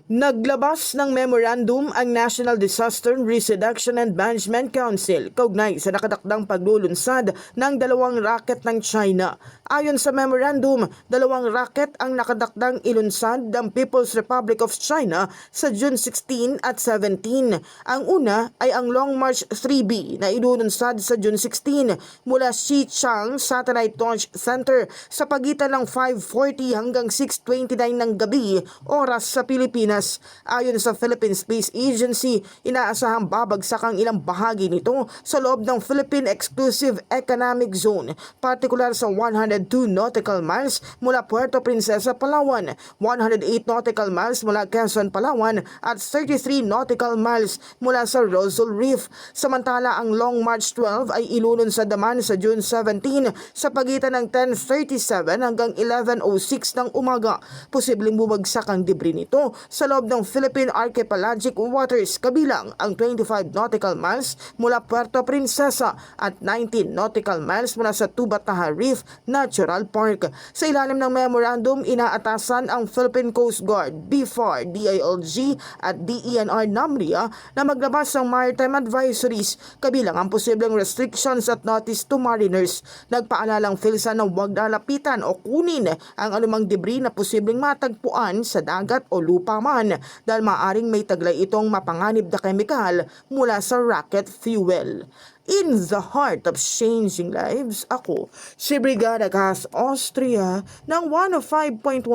Naglabas ng memorandum ang National Disaster Risk Reduction and Management Council kaugnay sa nakatakdang paglulunsad ng dalawang rocket ng China. Ayon sa memorandum, dalawang rocket ang nakatakdang ilunsad ng People's Republic of China sa June 16 at 17. Ang una ay ang Long March 3B na ilulunsad sa June 16 mula Xichang Satellite Launch Center sa pagitan ng 5:40 hanggang 6:29 ng gabi oras sa Pilipinas. Ayon sa Philippine Space Agency, inaasahang babagsak ang ilang bahagi nito sa loob ng Philippine Exclusive Economic Zone, partikular sa 102 nautical miles mula Puerto Princesa, Palawan, 108 nautical miles mula Quezon, Palawan at 33 nautical miles mula sa Rosal Reef. Samantala, ang Long March 12 ay ilulunsad naman sa June 17 sa pagitan ng 10:37 hanggang 11:06 ng umaga. Posibleng bumagsak ang debris nito sa loob ng Philippine Archipelagic Waters, kabilang ang 25 nautical miles mula Puerto Princesa at 19 nautical miles mula sa Tubataha Reef Natural Park. Sa ilalim ng memorandum, inaatasan ang Philippine Coast Guard, BFAR, DILG at DENR NAMRIA na maglabas ng maritime advisories, kabilang ang posibleng restrictions at notice to mariners. Nagpaalalang PhilSA na huwag lalapitan o kunin ang anumang debris na posibleng matagpuan sa dagat o lupa man dahil maaaring may taglay itong mapanganib na kemikal mula sa rocket fuel. In the heart of changing lives, ako si Brigada Cass Austria ng 105.1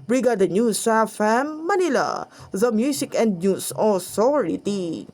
Brigada News FM Manila, the Music and News Authority.